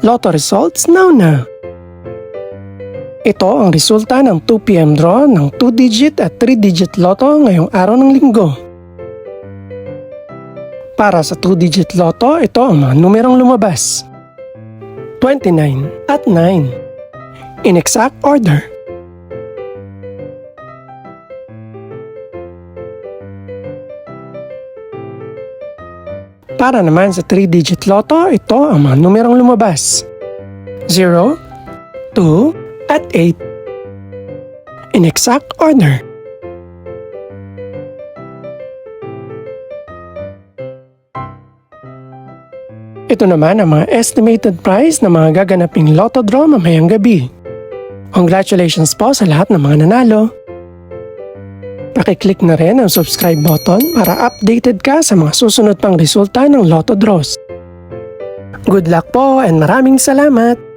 Lotto results now. Ito ang resulta ng 2 PM draw ng 2-digit at 3-digit lotto ngayong araw ng linggo. Para sa 2-digit lotto, ito ang mga numerong lumabas. 29 at 9. In exact order. Para naman sa 3-digit lotto, ito ang mga numerong lumabas. 0, 2, at 8. In exact order. Ito naman ang mga estimated price ng mga gaganaping lotto draw mamayang gabi. Congratulations po sa lahat ng mga nanalo. Pakiclick na rin ang subscribe button para updated ka sa mga susunod pang resulta ng lotto draws. Good luck po and maraming salamat!